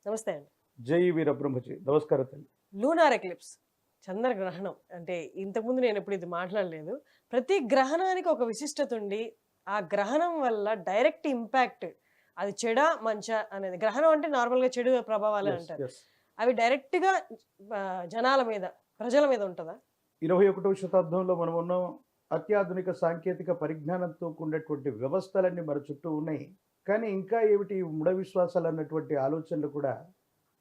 నమస్తే అండి. జై వీరబ్రహ్మజీ. నమస్కారం తల్లి. లూనార్ ఎక్లిప్స్ చంద్రగ్రహణం అంటే ఇంతకుముందు నేను ఎప్పుడు ఇది మాట్లాడలేదు. ప్రతి గ్రహణానికి ఒక విశిష్టత ఉండి, ఆ గ్రహణం వల్ల డైరెక్ట్ ఇంపాక్ట్ అది చెడా, మంచా అనేది. గ్రహణం అంటే నార్మల్‌గా చెడు ప్రభావాలే యెస్. అంటారు. యెస్. అవి డైరెక్ట్‌గా జనాల మీద, ప్రజల మీద ఉంటదా? 21వ శతాబ్దంలో మనం ఉన్నాం. అత్యాధునిక సాంకేతిక పరిజ్ఞానంతో కూడినటువంటి వ్యవస్థలన్నీ మన చుట్టూ ఉన్నాయి. కానీ ఇంకా ఏమిటి ఈ మూఢ విశ్వాసాలన్నటువంటి ఆలోచనలు కూడా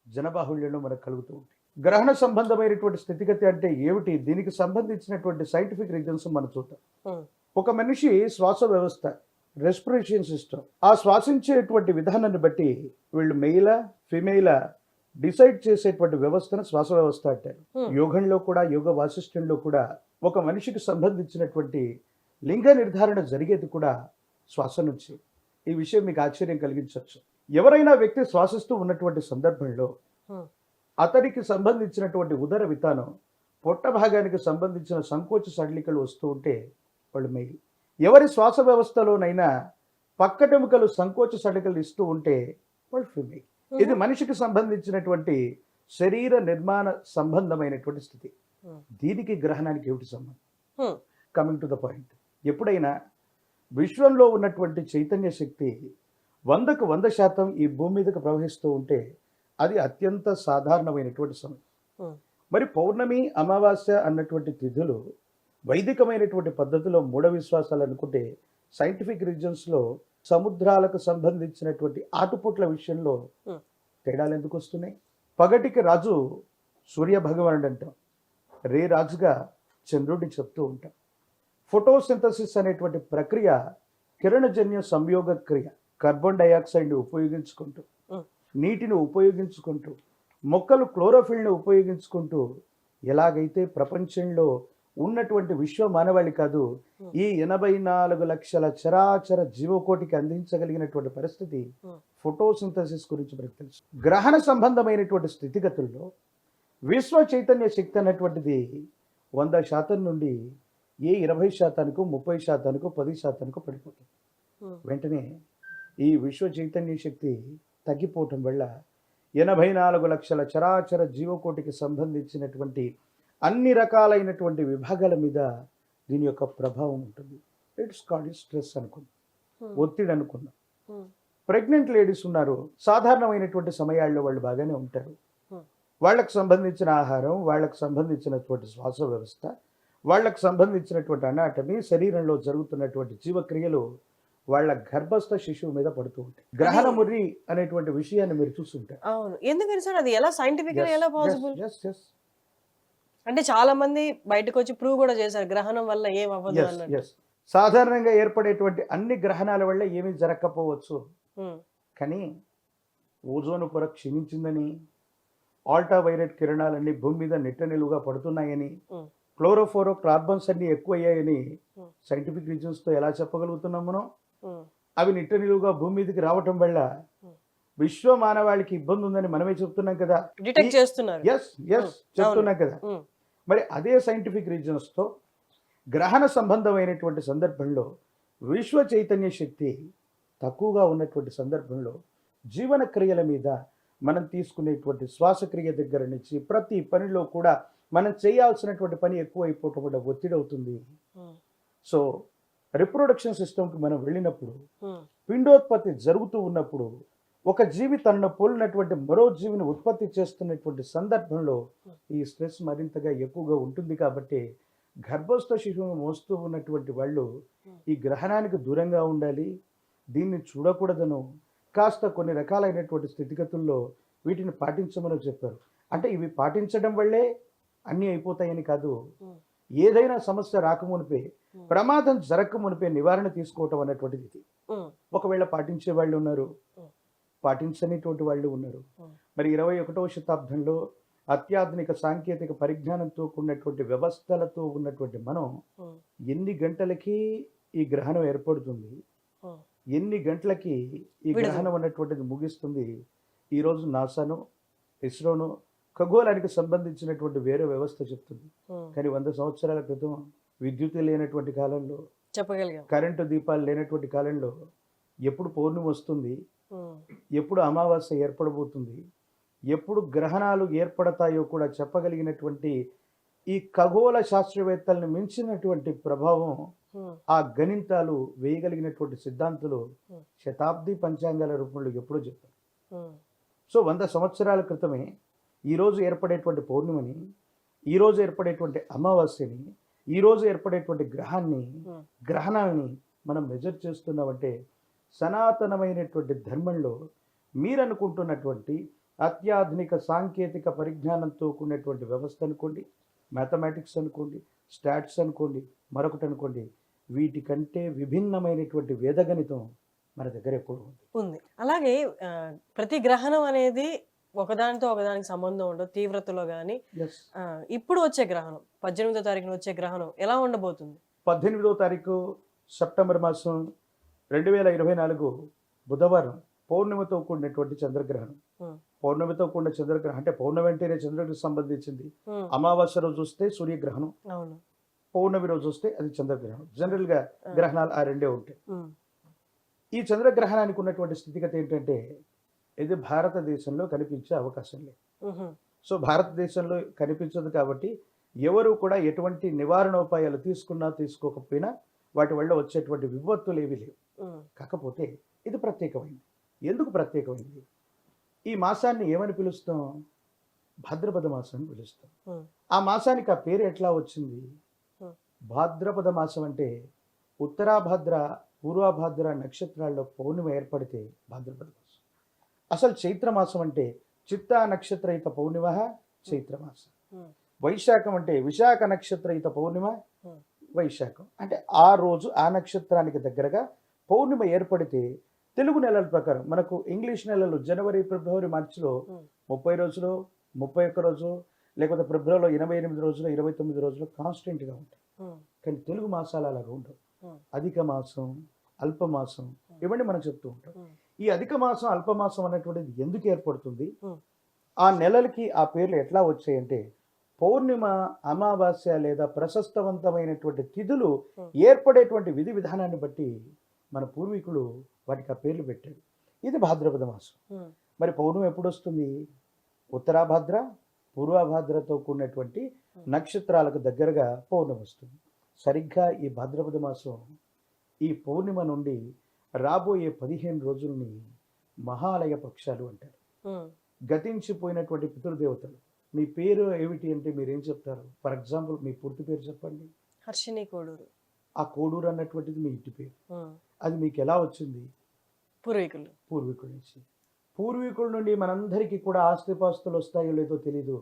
జనబాహుళ్యంలో మనకు కలుగుతూ ఉంటాయి. గ్రహణ సంబంధమైనటువంటి స్థితిగతి అంటే ఏమిటి? దీనికి సంబంధించినటువంటి సైంటిఫిక్ రీజన్స్ మనం చూద్దాం. హ్మ్. ఒక మనిషి శ్వాస వ్యవస్థ, రెస్పిరేషన్ సిస్టమ్, ఆ శ్వాసించేటువంటి విధానాన్ని బట్టి వీళ్ళు మెయిలా, ఫిమేలా డిసైడ్ చేసేటువంటి వ్యవస్థను శ్వాస వ్యవస్థ అంటారు. హ్మ్. యోగంలో కూడా, యోగ వాసిష్ఠంలో కూడా ఒక మనిషికి సంబంధించినటువంటి లింగ నిర్ధారణ జరిగేది కూడా శ్వాస నుంచి. ఈ విషయం మీకు ఆశ్చర్యం కలిగించవచ్చు. ఎవరైనా వ్యక్తి శ్వాసిస్తూ ఉన్నటువంటి సందర్భంలో హ్మ్. అతనికి సంబంధించినటువంటి ఉదర వితానం, పొట్ట భాగానికి సంబంధించిన సంకోచ సడలికలు వస్తూ ఉంటే వాళ్ళు మెయిల్. ఎవరి శ్వాస వ్యవస్థలోనైనా పక్కటెముకలు సంకోచ సడలికలు ఇస్తూ ఉంటే వాళ్ళు ఫిమేల్. ఇది మనిషికి సంబంధించినటువంటి శరీర నిర్మాణ సంబంధమైనటువంటి స్థితి. హ్మ్. దీనికి గ్రహణానికి ఏమిటి సంబంధం? హ్మ్. Coming to the point. ఎప్పుడైనా విశ్వంలో ఉన్నటువంటి చైతన్య శక్తి 100కు 100% ఈ భూమి మీదకు ప్రవహిస్తూ ఉంటే అది అత్యంత సాధారణమైనటువంటి సమయం. హ్మ్. మరి పౌర్ణమి, అమావాస్య అన్నటువంటి తిథులు వైదికమైనటువంటి పద్ధతిలో మూఢ విశ్వాసాలు అనుకుంటే, సైంటిఫిక్ రీజన్స్లో సముద్రాలకు సంబంధించినటువంటి ఆటుపోట్ల విషయంలో హ్మ్. తేడాలు ఎందుకు వస్తున్నాయి? పగటికి రాజు సూర్య భగవానుడు అంటాం, రే రాజుగా చంద్రుడిని చెప్తూ ఉంటాం. ఫోటోసింథసిస్ అనేటువంటి ప్రక్రియ కిరణజన్య సంయోగ క్రియ. కార్బన్ డైఆక్సైడ్ని ఉపయోగించుకుంటూ, హ్మ్. నీటిని ఉపయోగించుకుంటూ, మొక్కలు క్లోరోఫిల్ని ఉపయోగించుకుంటూ, ఎలాగైతే ప్రపంచంలో ఉన్నటువంటి విశ్వ మానవాళి కాదు, ఈ 84 లక్షల చరాచర జీవకోటికి అందించగలిగినటువంటి పరిస్థితి ఫోటోసింథసిస్ గురించి మనకు తెలుసు. గ్రహణ సంబంధమైనటువంటి స్థితిగతుల్లో విశ్వ చైతన్య శక్తి అన్నటువంటిది 100% నుండి 20%, 30%, 10% పడిపోతుంది. హ్మ్. వెంటనే ఈ విశ్వ చైతన్య శక్తి తగ్గిపోవటం వల్ల 84 లక్షల చరాచర జీవకోటికి సంబంధించినటువంటి అన్ని రకాలైనటువంటి విభాగాల మీద దీని యొక్క ప్రభావం ఉంటుంది. ఇట్స్ కాల్డ్ స్ట్రెస్ అనుకుందాం, ఒత్తిడి అనుకుందాం. హ్మ్. ప్రెగ్నెంట్ లేడీస్ ఉన్నారు, సాధారణమైనటువంటి సమయాల్లో వాళ్ళు బాగానే ఉంటారు. హ్మ్. వాళ్ళకు సంబంధించిన ఆహారం, వాళ్ళకు సంబంధించినటువంటి శ్వాస వ్యవస్థ, వాళ్ళకు సంబంధించినటువంటి అనాటమీ, శరీరంలో జరుగుతున్నటువంటి జీవక్రియలు వాళ్ళ గర్భస్థ శిశువు మీద పడుతూ ఉంటాయి. గ్రహణ ముర్రి అనేటువంటి విషయాన్ని మీరు చూస్తుంటారు. అవును. ఎందుకని సార్ అది ఎలా సైంటిఫికల్లీ ఎలా పాసిబుల్? ఎస్. అంటే చాలా మంది బయటకొచ్చి ప్రూవ్ గూడా చేశారు. గ్రహణం వల్ల ఏం అవ్వదు ఎస్ అన్నట్టు. ఎస్ సాధారణంగా ఏర్పడేటువంటి అన్ని గ్రహణాల వల్ల ఏమీ జరగకపోవచ్చు. హ్మ్. కానీ ఓజోను పొర క్షీణించిందని, ఆల్ట్రావైలెట్ కిరణాలన్నీ భూమి మీద నిట్ట నిలువుగా పడుతున్నాయని, హ్మ్. క్లోరోఫోరో కార్బన్స్ అన్ని ఎక్కువయ్యాయని హ్మ్. సైంటిఫిక్ రీజన్స్తో ఎలా చెప్పగలుగుతున్నాం మనం? హ్మ్. అవి నిట్ట నిలువుగా భూమి మీదకి రావటం వల్ల విశ్వ మానవాళికి ఇబ్బంది ఉందని మనమే చెప్తున్నాం కదా. డిటెక్ట్ చేస్తున్నారు. ఎస్ ఎస్ చెప్తున్నాం కదా. హ్మ్. మరి అదే సైంటిఫిక్ రీజన్స్తో గ్రహణ సంబంధమైనటువంటి సందర్భంలో విశ్వ చైతన్య శక్తి తక్కువగా ఉన్నటువంటి సందర్భంలో జీవన క్రియల మీద మనం తీసుకునేటువంటి శ్వాసక్రియ దగ్గర నుంచి ప్రతి పనిలో కూడా మనం చేయాల్సినటువంటి పని ఎక్కువ అయిపోవటం వల్ల ఒత్తిడి అవుతుంది. హ్మ్. సో రిప్రొడక్షన్ సిస్టమ్కి మనం వెళ్ళినప్పుడు, హ్మ్. పిండోత్పత్తి జరుగుతూ ఉన్నప్పుడు, ఒక జీవి తనను పోలినటువంటి మరో జీవిని ఉత్పత్తి చేస్తున్నటువంటి సందర్భంలో ఈ స్ట్రెస్ మరింతగా ఎక్కువగా ఉంటుంది. కాబట్టి గర్భస్థ శిశువును మోస్తూ ఉన్నటువంటి వాళ్ళు ఈ గ్రహణానికి దూరంగా ఉండాలి, దీన్ని చూడకూడదను, కాస్త కొన్ని రకాలైనటువంటి స్థితిగతుల్లో వీటిని పాటించమని చెప్పారు. అంటే ఇవి పాటించడం వల్లే అన్నీ అయిపోతాయని కాదు. హ్మ్. ఏదైనా సమస్య రాకమునిపే, ప్రమాదం జరగకమునిపే నివారణ తీసుకోవటం అన్నటువంటిది ఇది. హ్మ్. ఒకవేళ పాటించే వాళ్ళు ఉన్నారు, హ్మ్. పాటించనిటువంటి వాళ్ళు ఉన్నారు. హ్మ్. మరి 21వ శతాబ్దంలో అత్యాధునిక సాంకేతిక పరిజ్ఞానంతో కూడినటువంటి వ్యవస్థలతో ఉన్నటువంటి మనం హ్మ్. ఎన్ని గంటలకి ఈ గ్రహణం ఏర్పడుతుంది, హ్మ్. ఎన్ని గంటలకి ఈ గ్రహణం అన్నటువంటిది ముగిస్తుంది, ఈరోజు నాసాను, ఇస్రోను ఖగోళానికి సంబంధించినటువంటి వేరే వ్యవస్థ చెప్తుంది. హ్మ్. కానీ 100 సంవత్సరాల క్రితం విద్యుత్ లేనటువంటి కాలంలో, చెప్పగలిగాం. కరెంటు దీపాలు లేనటువంటి కాలంలో ఎప్పుడు పౌర్ణమి వస్తుంది, హ్మ్. ఎప్పుడు అమావాస్య ఏర్పడబోతుంది, ఎప్పుడు గ్రహణాలు ఏర్పడతాయో కూడా చెప్పగలిగినటువంటి ఈ ఖగోళ శాస్త్రవేత్తల్ని మించినటువంటి ప్రభావం ఆ గణితాలు వేయగలిగినటువంటి సిద్ధాంతులు శతాబ్ది పంచాంగాల రూపంలో ఎప్పుడో చెప్పారు. సో 100 సంవత్సరాల క్రితమే ఈరోజు ఏర్పడేటువంటి పౌర్ణిమని, ఈరోజు ఏర్పడేటువంటి అమావాస్యని, ఈరోజు ఏర్పడేటువంటి గ్రహణాన్ని మనం మెజర్ చేస్తున్నామంటే సనాతనమైనటువంటి ధర్మంలో మీరు అనుకుంటున్నటువంటి అత్యాధునిక సాంకేతిక పరిజ్ఞానంతో కూడినటువంటి వ్యవస్థ అనుకోండి, మ్యాథమెటిక్స్ అనుకోండి, స్టాట్స్ అనుకోండి, మరొకటి అనుకోండి, వీటికంటే విభిన్నమైనటువంటి వేదగణితం మన దగ్గర ఎప్పుడు ఉంది. అలాగే ప్రతి గ్రహణం అనేది ఒకదానితో ఒకదానికి సంబంధం ఉండదు తీవ్రతలో కానీ. ఇప్పుడు వచ్చే గ్రహణం 18వ తారీఖున వచ్చే గ్రహణం ఎలా ఉండబోతుంది? 18వ తారీఖు సెప్టెంబర్ మాసం 2024 బుధవారం పౌర్ణమితో కూడినటువంటి చంద్రగ్రహణం. పౌర్ణమితో కూడిన చంద్రగ్రహణం అంటే పౌర్ణమి అంటేనే చంద్రుడికి సంబంధించింది. అమావాస్య రోజు వస్తే సూర్యగ్రహణం, పౌర్ణమి రోజు వస్తే అది చంద్రగ్రహణం. జనరల్ గా గ్రహణాలు ఆ రెండే ఉంటాయి. ఈ చంద్రగ్రహణానికి ఉన్నటువంటి స్థితిగతి ఏంటంటే ఇది భారతదేశంలో కనిపించే అవకాశం లేదు. సో భారతదేశంలో కనిపించదు కాబట్టి ఎవరు కూడా ఎటువంటి నివారణోపాయాలు తీసుకున్నా తీసుకోకపోయినా వాటి వల్ల వచ్చేటువంటి విపత్తులు ఏవి లేవు. కాకపోతే ఇది ప్రత్యేకమైంది. ఎందుకు ప్రత్యేకమైంది? ఈ మాసాన్ని ఏమని పిలుస్తాం? భాద్రపద మాసం అని పిలుస్తాం. ఆ మాసానికి ఆ పేరు ఎట్లా వచ్చింది? భాద్రపద మాసం అంటే ఉత్తరాభాద్ర పూర్వభాద్ర నక్షత్రాల్లో పౌర్ణిమ ఏర్పడితే భాద్రపద మాసం. అసలు చైత్రమాసం అంటే చిత్తా నక్షత్రయుత పౌర్ణిమ చైత్రమాసం. వైశాఖం అంటే విశాఖ నక్షత్రయుత పౌర్ణిమ వైశాఖం. అంటే ఆ రోజు ఆ నక్షత్రానికి దగ్గరగా పౌర్ణిమ ఏర్పడితే తెలుగు నెలల ప్రకారం మనకు ఇంగ్లీష్ నెలలు జనవరి, ఫిబ్రవరి, మార్చిలో 30 రోజులు, 31 రోజు, లేకపోతే ఫిబ్రవరిలో 88 రోజులు, 29 రోజులు కాన్స్టెంట్గా ఉంటాయి. కానీ తెలుగు మాసాలు అలాగా ఉండవు. అధిక మాసం, అల్పమాసం ఇవన్నీ మనం చెప్తూ ఉంటాం. ఈ అధిక మాసం, అల్పమాసం అనేటువంటిది ఎందుకు ఏర్పడుతుంది? ఆ నెలలకి ఆ పేర్లు ఎట్లా వచ్చాయంటే పౌర్ణిమ, అమావాస్య లేదా ప్రశస్తవంతమైనటువంటి తిథులు ఏర్పడేటువంటి విధి విధానాన్ని బట్టి మన పూర్వీకులు వాటికి ఆ పేర్లు పెట్టారు. ఇది భాద్రపద మాసం. మరి పౌర్ణమి ఎప్పుడు వస్తుంది? ఉత్తరాభాద్ర పూర్వభాద్రతో కూడినటువంటి నక్షత్రాలకు దగ్గరగా పౌర్ణమి వస్తుంది. సరిగ్గా ఈ భాద్రపద మాసం ఈ పౌర్ణిమ నుండి రాబోయే 15 రోజుల్ని మహాలయ పక్షాలు అంటారు. గతించిపోయినటువంటి పితృదేవతలు. మీ పేరు ఏమిటి అంటే మీరేం చెప్తారు? ఫర్ ఎగ్జాంపుల్ మీ పూర్తి పేరు చెప్పండి. హర్షిని కోడూరు. ఆ కోడూరు అన్నటువంటిది మీ ఇంటి పేరు. అది మీకు ఎలా వచ్చింది? పూర్వీకుల నుంచి. పూర్వీకుల నుండి మనందరికీ కూడా ఆస్తిపాస్తులు వస్తాయో లేదో తెలీదు.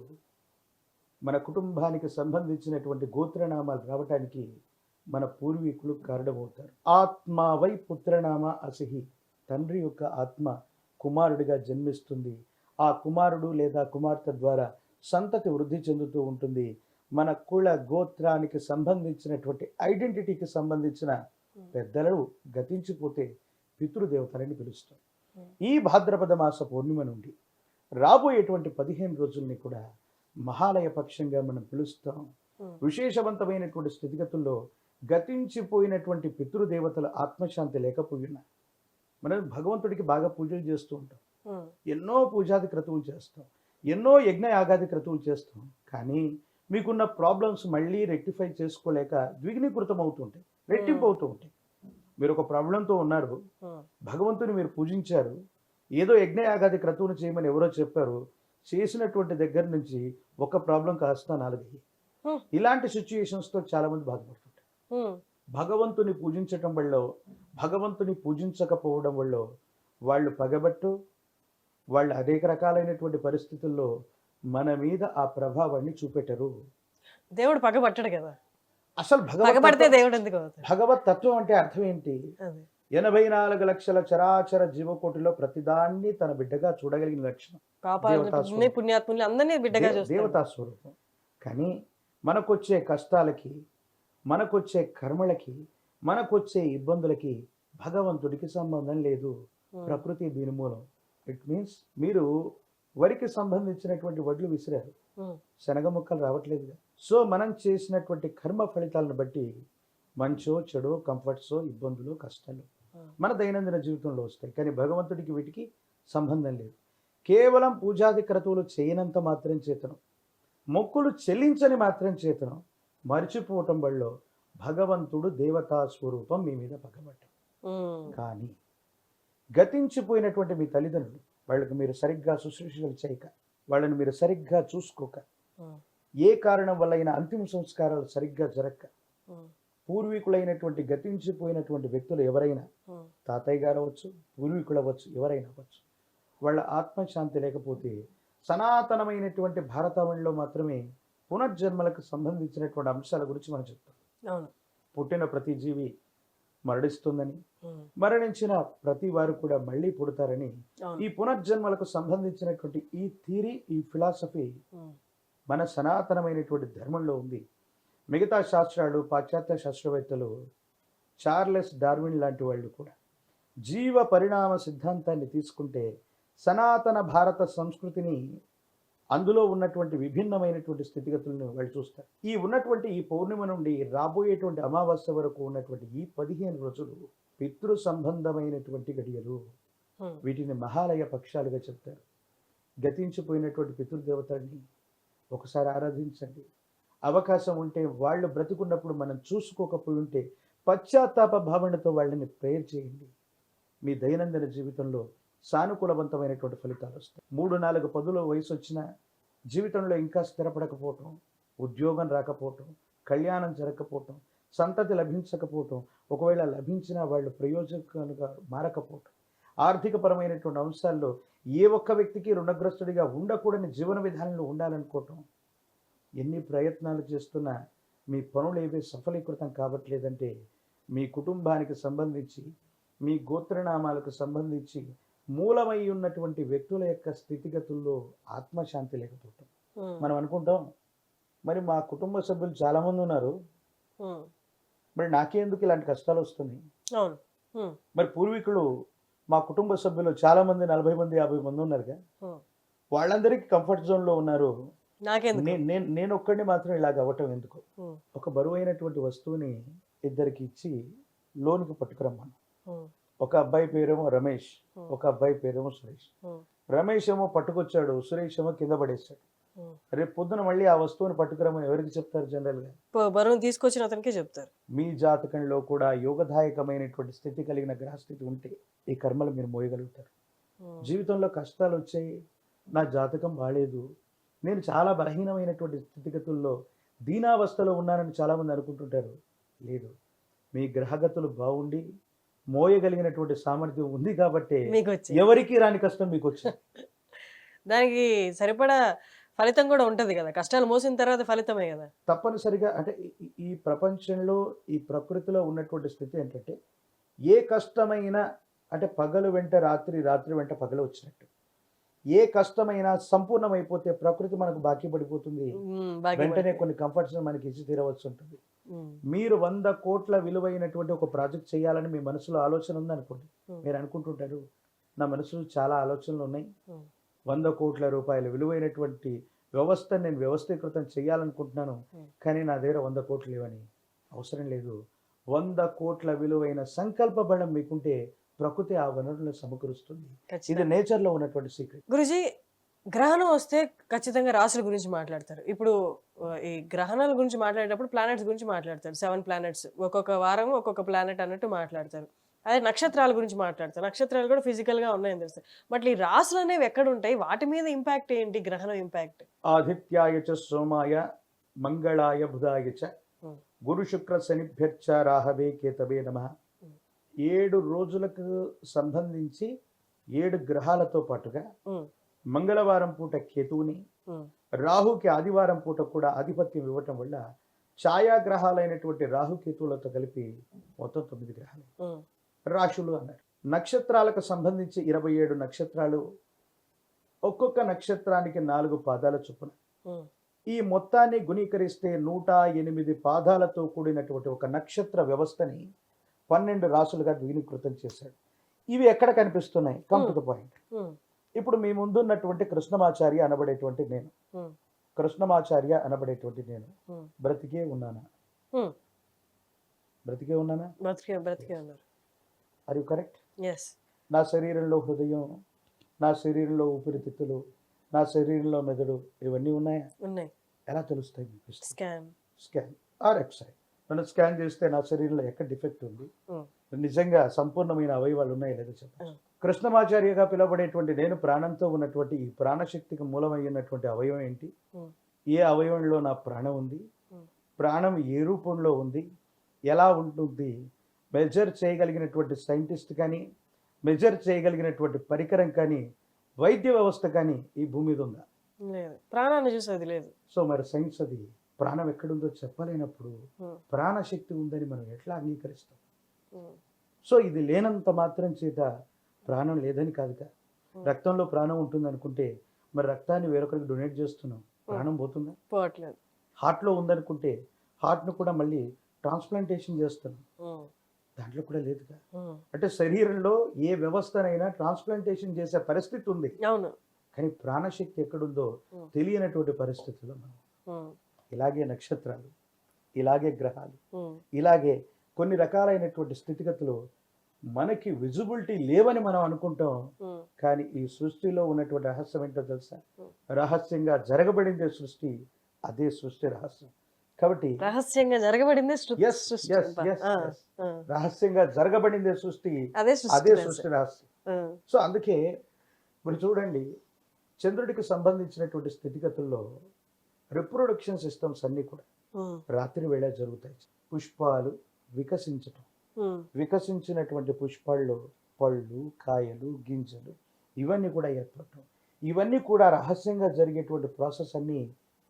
మన కుటుంబానికి సంబంధించినటువంటి గోత్రనామాలు రావటానికి మన పూర్వీకులు కారణమవుతారు. ఆత్మావై పుత్రనామ అసిహి. తండ్రి యొక్క ఆత్మ కుమారుడిగా జన్మిస్తుంది. ఆ కుమారుడు లేదా కుమార్తె ద్వారా సంతతి వృద్ధి చెందుతూ ఉంటుంది. మన కుల గోత్రానికి సంబంధించినటువంటి ఐడెంటిటీకి సంబంధించిన పెద్దలు గతించిపోతే పితృదేవతలని పిలుస్తాం. ఈ భాద్రపద మాస పౌర్ణిమ నుండి రాబోయేటువంటి 15 రోజుల్ని కూడా మహాలయ పక్షంగా మనం పిలుస్తాం. విశేషవంతమైనటువంటి స్థితిగతుల్లో గతించిపోయినటువంటి పితృదేవతల ఆత్మశాంతి లేకపోయినా మనం భగవంతుడికి బాగా పూజలు చేస్తూ ఉంటాం. ఎన్నో పూజాది క్రతువులు చేస్తాం, ఎన్నో యజ్ఞ యాగాది క్రతువులు చేస్తాం. కానీ మీకున్న ప్రాబ్లమ్స్ మళ్ళీ రెక్టిఫై చేసుకోలేక ద్విగుణీకృతం అవుతుంటాయి, రెట్టింపు అవుతూ ఉంటాయి. మీరు ఒక ప్రాబ్లంతో ఉన్నారు, భగవంతుని మీరు పూజించారు, ఏదో యజ్ఞయాగాది క్రతువును చేయమని ఎవరో చెప్పారు, చేసినటువంటి దగ్గర నుంచి ఒక ప్రాబ్లం కాస్త 4. ఇలాంటి సిచ్యుయేషన్స్తో చాలా మంది బాధపడుతుంటారు. భగవంతుని పూజించటం వల్ల, భగవంతుని పూజించకపోవడం వల్ల వాళ్ళు పగబట్టు, వాళ్ళు అనేక రకాలైనటువంటి పరిస్థితుల్లో మన మీద ఆ ప్రభావాన్ని చూపెట్టరు. దేవుడు పగబట్టడు కదా. అసలు భగవత్ తత్వం అంటే అర్థం ఏంటి? 84 లక్షల చరాచర జీవకోటిలో ప్రతిదాన్ని తన బిడ్డగా చూడగలిగిన లక్షణం దేవతా స్వరూపం. కానీ మనకొచ్చే కష్టాలకి, మనకొచ్చే కర్మలకి, మనకొచ్చే ఇబ్బందులకి భగవంతుడికి సంబంధం లేదు. ప్రకృతి దీని మూలం. ఇట్ మీన్స్ మీరు వరికి సంబంధించినటువంటి వడ్లు విసిరారు, శనగ ముక్కలు రావట్లేదుగా. సో మనం చేసినటువంటి కర్మ ఫలితాలను బట్టి మంచో చెడో, కంఫర్ట్సో, ఇబ్బందులు, కష్టాలు మన దైనందిన జీవితంలో వస్తాయి. కానీ భగవంతుడికి వీటికి సంబంధం లేదు. కేవలం పూజాది క్రతువులు చేయనంత మాత్రం చేతను, మొక్కులు చెల్లించని మాత్రం చేతను మర్చిపోవటం వల్ల భగవంతుడు దేవతా స్వరూపం మీ మీద పగబట్టాడు. కానీ గతించిపోయినటువంటి మీ తల్లిదండ్రులు, వాళ్ళకి మీరు సరిగ్గా శుశ్రూషలు చేయక, వాళ్ళని మీరు సరిగ్గా చూసుకోక, ఏ కారణం వల్ల అయినా అంతిమ సంస్కారాలు సరిగ్గా జరగక, పూర్వీకులైనటువంటి గతించిపోయినటువంటి వ్యక్తులు ఎవరైనా, తాతయ్య గారు అవ్వచ్చు, పూర్వీకులు అవ్వచ్చు, ఎవరైనా అవ్వచ్చు, వాళ్ళ ఆత్మశాంతి లేకపోతే సనాతనమైనటువంటి భారతావనిలో మాత్రమే పునర్జన్మలకు సంబంధించినటువంటి అంశాల గురించి మనం చెప్తాం. పుట్టిన ప్రతి జీవి మరణిస్తుందని, మరణించిన ప్రతి వారు కూడా మళ్ళీ పుడతారని, ఈ పునర్జన్మలకు సంబంధించినటువంటి ఈ థియరీ, ఈ ఫిలాసఫీ మన సనాతనమైనటువంటి ధర్మంలో ఉంది. మిగతా శాస్త్రాలు, పాశ్చాత్య శాస్త్రవేత్తలు, చార్లెస్ డార్విన్ లాంటి వాళ్ళు కూడా జీవ పరిణామ సిద్ధాంతాన్ని తీసుకుంటే సనాతన భారత సంస్కృతిని, అందులో ఉన్నటువంటి విభిన్నమైనటువంటి స్థితిగతులను వాళ్ళు చూస్తారు. ఉన్నటువంటి ఈ పౌర్ణిమ నుండి రాబోయేటువంటి అమావాస్య వరకు ఉన్నటువంటి ఈ 15 రోజులు పితృ సంబంధమైనటువంటి గడియలు. వీటిని మహాలయ పక్షాలుగా చెప్తారు. గతించిపోయినటువంటి పితృదేవతల్ని ఒకసారి ఆరాధించండి. అవకాశం ఉంటే వాళ్ళు బ్రతికున్నప్పుడు మనం చూసుకోకపోయి ఉంటే పశ్చాత్తాప భావనతో వాళ్ళని ప్రేయర్ చేయండి. మీ దైనందిన జీవితంలో సానుకూలవంతమైనటువంటి ఫలితాలు వస్తాయి. 3-4 పదుల వయసు వచ్చిన జీవితంలో ఇంకా స్థిరపడకపోవటం, ఉద్యోగం రాకపోవటం, కళ్యాణం జరగకపోవటం, సంతతి లభించకపోవటం, ఒకవేళ లభించినా వాళ్ళు ప్రయోజకులుగా మారకపోవటం, ఆర్థికపరమైనటువంటి అంశాల్లో ఏ ఒక్క వ్యక్తికి రుణగ్రస్తుడిగా ఉండకూడని జీవన విధానంలో ఉండాలనుకోవటం, ఎన్ని ప్రయత్నాలు చేస్తున్నా మీ పనులు ఏవీ సఫలీకృతం కావట్లేదంటే మీ కుటుంబానికి సంబంధించి, మీ గోత్రనామాలకు సంబంధించి మూలమై ఉన్నటువంటి వ్యక్తుల యొక్క స్థితిగతుల్లో ఆత్మశాంతి లేకపోవటం. మనం అనుకుంటాం, మరి మా కుటుంబ సభ్యులు చాలా మంది ఉన్నారు, మరి నాకెందుకు ఇలాంటి కష్టాలు వస్తున్నాయి? మరి పూర్వీకులు, మా కుటుంబ సభ్యులు చాలా మంది, 40 మంది 50 మంది ఉన్నారుగా, వాళ్ళందరికీ కంఫర్ట్ జోన్ లో ఉన్నారు, నేను ఒక్కడిని మాత్రం ఇలాగ అవ్వటం ఎందుకు? ఒక బరువైనటువంటి వస్తువుని ఇద్దరికి ఇచ్చి లోనికి పట్టుకురమ్మను. ఒక అబ్బాయి పేరేమో రమేష్, ఒక అబ్బాయి పేరేమో సురేష్. రమేష్ ఏమో పట్టుకొచ్చాడు, సురేష్ ఏమో కింద పడేశాడు. రేపు పొద్దున మళ్ళీ ఆ వస్తువుని పట్టుకురమని ఎవరికి చెప్తారు? జనరల్ గా బరువును తీసుకొచ్చిన అతనికే చెప్తారు. మీ జాతకంలో కూడా యోగదాయకమైనటువంటి స్థితి కలిగిన గ్రహస్థితి ఉంటే ఈ కర్మలు మీరు మోయగలుగుతారు. జీవితంలో కష్టాలు వచ్చాయి, నా జాతకం బాలేదు, నేను చాలా బలహీనమైనటువంటి స్థితిగతుల్లో దీనావస్థలో ఉన్నానని చాలా మంది అనుకుంటుంటారు. లేదు, మీ గ్రహగతులు బాగుండి మోయగలిగినటువంటి సామర్థ్యం ఉంది కాబట్టి ఎవరికి రాని కష్టం మీకు వచ్చింది. దానికి సరిపడా ఫలితం కూడా ఉంటది కదా, కష్టాలు మోసిన తర్వాత ఫలితమే కదా. తప్పనిసరిగా. అంటే ఈ ప్రపంచంలో, ఈ ప్రకృతిలో ఉన్నటువంటి స్థితి ఏంటంటే, ఏ కష్టమైనా, అంటే పగలు వెంట రాత్రి, రాత్రి వెంట పగలు వచ్చినట్టు, ఏ కష్టమైనా సంపూర్ణమైపోతే ప్రకృతి మనకు బాకీ పడిపోతుంది, వెంటనే కొన్ని కంఫర్ట్స్ మనకి ఇచ్చి తీరవచ్చు ఉంటుంది. మీరు 100 కోట్ల విలువైనటువంటి ఒక ప్రాజెక్ట్ చేయాలని మీ మనసులో ఆలోచన ఉందనుకోండి, మీరు అనుకుంటుంటారు, నా మనసులో చాలా ఆలోచనలు ఉన్నాయి, 100 కోట్ల రూపాయల విలువైనటువంటి వ్యవస్థను నేను వ్యవస్థీకృతం చేయాలనుకుంటున్నాను, కానీ నా దగ్గర 100 కోట్లు లేవని. అవసరం లేదు. 100 కోట్ల విలువైన సంకల్ప బలం మీకుంటే ప్రకృతి ఆ వనరులను సమకూరుస్తుంది. ఇది నేచర్ లో ఉన్నటువంటి సీక్రెట్. గురుజీ, గ్రహణం వస్తే ఖచ్చితంగా రాశుల గురించి మాట్లాడతారు. ఇప్పుడు ఈ గ్రహణాల గురించి మాట్లాడేటప్పుడు ప్లానెట్స్ గురించి మాట్లాడతారు. 7 ప్లానెట్స్, ఒక్కొక్క వారం ఒక్కొక్క ప్లానెట్ అన్నట్టు మాట్లాడతారు. అదే నక్షత్రాల గురించి మాట్లాడతారు. నక్షత్రాలు కూడా ఫిజికల్ గా ఉన్నాయని తెలుస్తాయి. బట్ ఈ రాశులు అనేవి ఎక్కడ ఉంటాయి, వాటి మీద ఇంపాక్ట్ ఏంటి, గ్రహణం ఇంపాక్ట్? ఆదిత్యాయ చ సోమాయ మంగళాయ బుధాయ చ గురు శుక్ర శనిభ్యర్చ రాహవే కేతవే నమః. 7 రోజులకు సంబంధించి 7 గ్రహాలతో పాటుగా మంగళవారం పూట కేతువుని, రాహుకి ఆదివారం పూట కూడా ఆధిపత్యం ఇవ్వటం వల్ల ఛాయాగ్రహాలైనటువంటి రాహుకేతువులతో కలిపి మొత్తం 9 గ్రహాలు రాశులు అన్నారు. నక్షత్రాలకు సంబంధించి 27 నక్షత్రాలు, ఒక్కొక్క నక్షత్రానికి 4 పాదాల చొప్పున. ఈ మొత్తాన్ని గుణీకరిస్తే 108 పాదాలతో కూడినటువంటి ఒక నక్షత్ర వ్యవస్థని 12 రాశులుగా ద్వినీకృతం చేశాడు. ఇవి ఎక్కడ కనిపిస్తున్నాయి? Come to the point. ఇప్పుడు మీ ముందున్నటువంటి కృష్ణమాచార్య అనబడేటువంటి నేను, కృష్ణమాచార్య అనబడేటువంటి నేను బ్రతికే ఉన్నానా? బ్రతికే ఉన్నానా? బ్రతికే ఉన్నారు. Are you correct? yes. నా శరీరంలో హృదయం, నా శరీరంలో ఊపిరితిత్తులు, నా శరీరంలో మెదడు ఇవన్నీ ఉన్నాయా? ఉన్నాయి. ఎలా తెలుస్తాయి మీకు? స్కాన్. Scan or x-ray. నన్ను స్కాన్ చేస్తే నా శరీరంలో ఎక్కడ డిఫెక్ట్ ఉంది, ఉమ్, నిజంగా సంపూర్ణమైన అవయవాలు ఉన్నాయో లేదో చెప్పండి. ఉమ్, కృష్ణమాచార్యగా పిలువబడేటువంటి నేను ప్రాణంతో ఉన్నటువంటి ఈ ప్రాణశక్తికి మూలమైనటువంటి అవయవం ఏంటి? ఉమ్, ఏ అవయవంలో నా ప్రాణం ఉంది? ఉమ్, ప్రాణం ఏ రూపంలో ఉంది? ఎలా ఉంటుంది? మెజర్ చేయగలిగినటువంటి సైంటిస్ట్ కానీ, మెజర్ చేయగలిగినటువంటి పరికరం కానీ, వైద్య వ్యవస్థ కానీ ఈ భూమి మీద ఉందా? లేదు. ప్రాణాన్ని చూసి అది లేదు. సో మరి సైన్స్ అది ప్రాణం ఎక్కడుందో చెప్పలేనప్పుడు ఉమ్, ప్రాణశక్తి ఉందని మనం ఎట్లా అంగీకరిస్తాం? ఉమ్, సో ఇది లేనంత మాత్రం చేత ప్రాణం లేదని కాదుగా. రక్తంలో ప్రాణం ఉంటుంది అనుకుంటే మరి రక్తాన్ని వేరొకరికి డొనేట్ చేస్తున్నాం, ప్రాణం పోతుందా? పోవట్లేదు. హార్ట్లో ఉందనుకుంటే హార్ట్ను కూడా మళ్ళీ ట్రాన్స్ప్లాంటేషన్ చేస్తున్నాం, ఉమ్, దాంట్లో కూడా లేదుగా. ఉమ్, అంటే శరీరంలో ఏ వ్యవస్థనైనా ట్రాన్స్ప్లాంటేషన్ చేసే పరిస్థితి ఉంది, అవును. కానీ ప్రాణశక్తి ఎక్కడుందో ఉమ్, తెలియనటువంటి పరిస్థితుల్లో మనం. ఉమ్, ఇలాగే నక్షత్రాలు, ఇలాగే గ్రహాలు, ఉమ్, ఇలాగే కొన్ని రకాలైనటువంటి స్థితిగతులు మనకి విజిబిలిటీ లేవని మనం అనుకుంటాం. ఉమ్, కానీ ఈ సృష్టిలో ఉన్నటువంటి రహస్యం ఏంటో తెలుసా? Hmm. రహస్యంగా జరగబడిందే సృష్టి, అదే సృష్టి రహస్యం. కాబట్టి రహస్యంగా జరగబడింది yes, yes, yes, yes. రహస్యంగా జరగబడిందే సృష్టి, అదే అదే సృష్టి. సృష్టి రహస్యం. సో అందుకే ఇప్పుడు చూడండి, చంద్రుడికి సంబంధించినటువంటి స్థితిగతుల్లో రిప్రొడక్షన్ సిస్టమ్స్ అన్నీ కూడా రాత్రి వేళ జరుగుతాయి. పుష్పాలు వికసించటం, వికసించినటువంటి పుష్పాల్లో పళ్ళు, కాయలు, గింజలు ఇవన్నీ కూడా ఏర్పడటం, ఇవన్నీ కూడా రహస్యంగా జరిగేటువంటి ప్రాసెస్ అన్నీ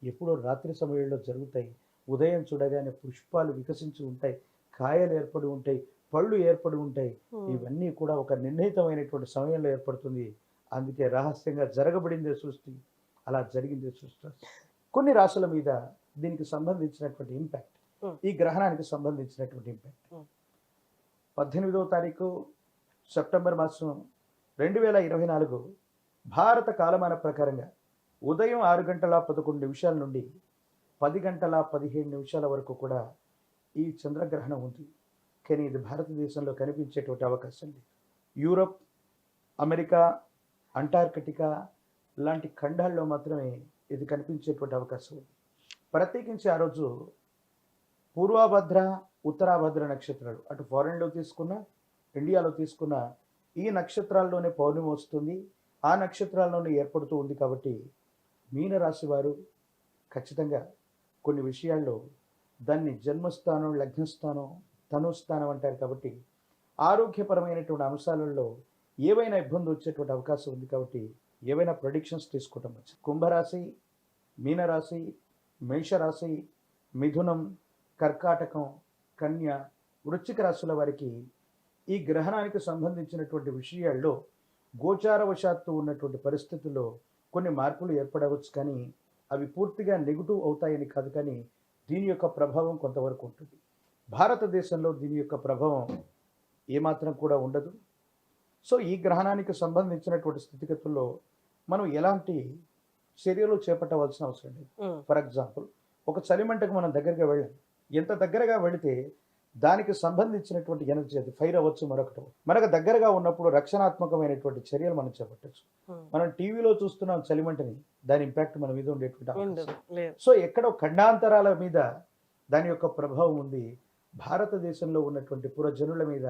ఎప్పుడో రాత్రి సమయంలో జరుగుతాయి. ఉదయం చూడగానే పుష్పాలు వికసించి ఉంటాయి, కాయలు ఏర్పడి ఉంటాయి, పళ్ళు ఏర్పడి ఉంటాయి. ఇవన్నీ కూడా ఒక నిర్ణీతమైనటువంటి సమయంలో ఏర్పడుతుంది. అందుకే రహస్యంగా జరగబడిందే సృష్టి, అలా జరిగిందే సృష్టి. కొన్ని రాశుల మీద దీనికి సంబంధించినటువంటి ఇంపాక్ట్, ఈ గ్రహణానికి సంబంధించినటువంటి ఇంపాక్ట్ 18వ తారీఖు సెప్టెంబర్ మాసం 2024 భారత కాలమాన ప్రకారంగా ఉదయం 6:11 నుండి 10:17 వరకు కూడా ఈ చంద్రగ్రహణం ఉంది. కానీ ఇది భారతదేశంలో కనిపించేటువంటి అవకాశం లేదు. యూరప్, అమెరికా, అంటార్కిటికా లాంటి ఖండాల్లో మాత్రమే ఇది కనిపించేటువంటి అవకాశం ఉంది. ప్రత్యేకించి ఆ రోజు పూర్వభద్ర, ఉత్తరాభద్ర నక్షత్రాలు, అటు ఫారెన్లో తీసుకున్న, ఇండియాలో తీసుకున్న ఈ నక్షత్రాల్లోనే పౌర్ణమి వస్తుంది, ఆ నక్షత్రాల్లోనే ఏర్పడుతూ ఉంది. కాబట్టి మీనరాశి వారు ఖచ్చితంగా కొన్ని విషయాల్లో దాన్ని జన్మస్థానం, లగ్నస్థానం, తనుస్థానం అంటారు. కాబట్టి ఆరోగ్యపరమైనటువంటి అంశాలలో ఏవైనా ఇబ్బంది వచ్చేటువంటి అవకాశం ఉంది. కాబట్టి ఏవైనా ప్రొడిక్షన్స్ తీసుకోవటం మంచిది. కుంభరాశి, మీనరాశి, మేషరాశి, మిథునం, కర్కాటకం, కన్య, వృశ్చిక రాశుల వారికి ఈ గ్రహణానికి సంబంధించినటువంటి విషయాల్లో గోచారవశాత్తు ఉన్నటువంటి పరిస్థితుల్లో కొన్ని మార్పులు ఏర్పడవచ్చు. కానీ అవి పూర్తిగా నెగిటివ్ అవుతాయని కాదు, కానీ దీని యొక్క ప్రభావం కొంతవరకు ఉంటుంది. భారతదేశంలో దీని యొక్క ప్రభావం ఏమాత్రం కూడా ఉండదు. సో ఈ గ్రహణానికి సంబంధించినటువంటి స్థితిగతుల్లో మనం ఎలాంటి చర్యలు చేపట్టవలసిన అవసరం లేదు. ఫర్ ఎగ్జాంపుల్, ఒక చలిమంటకు మనం దగ్గరగా వెళ్ళాం, ఎంత దగ్గరగా వెళితే దానికి సంబంధించినటువంటి ఎనర్జీ అది ఫైర్ అవ్వచ్చు, మరొకటి మనకు దగ్గరగా ఉన్నప్పుడు రక్షణాత్మకమైనటువంటి చర్యలు మనం చేపట్టచ్చు. మనం టీవీలో చూస్తున్నాం చలిమంటని, దాని ఇంపాక్ట్ మన మీద ఉండేటువంటి సో ఎక్కడో ఖండాంతరాల మీద దాని యొక్క ప్రభావం ఉంది. భారతదేశంలో ఉన్నటువంటి పురజనుల మీద,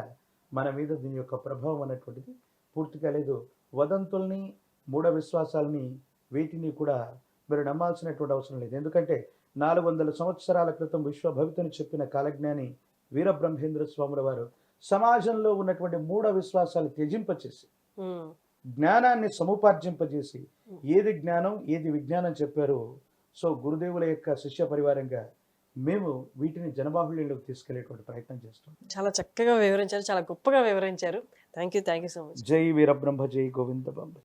మన మీద దీని యొక్క ప్రభావం అనేటువంటిది పూర్తిగా లేదు. వదంతుల్ని, మూఢ విశ్వాసాలని, వీటిని కూడా మీరు నమ్మాల్సినటువంటి అవసరం లేదు. ఎందుకంటే 400 సంవత్సరాల క్రితం విశ్వభవితని చెప్పిన కాలజ్ఞాని వీరబ్రహ్మేంద్ర స్వాముల వారు సమాజంలో ఉన్నటువంటి మూఢ విశ్వాసాలు త్యజింపచేసి జ్ఞానాన్ని సముపార్జింపజేసి ఏది జ్ఞానం, ఏది విజ్ఞానం చెప్పారు. సో గురుదేవుల యొక్క శిష్య పరివారంగా మేము వీటిని జనబాహుళ్యంలోకి తీసుకెళ్లేటువంటి ప్రయత్నం చేస్తాం. చాలా చక్కగా వివరించారు, చాలా గొప్పగా వివరించారు. Thank you so much. జై వీరబ్రహ్మ, జై గోవింద బాంబ.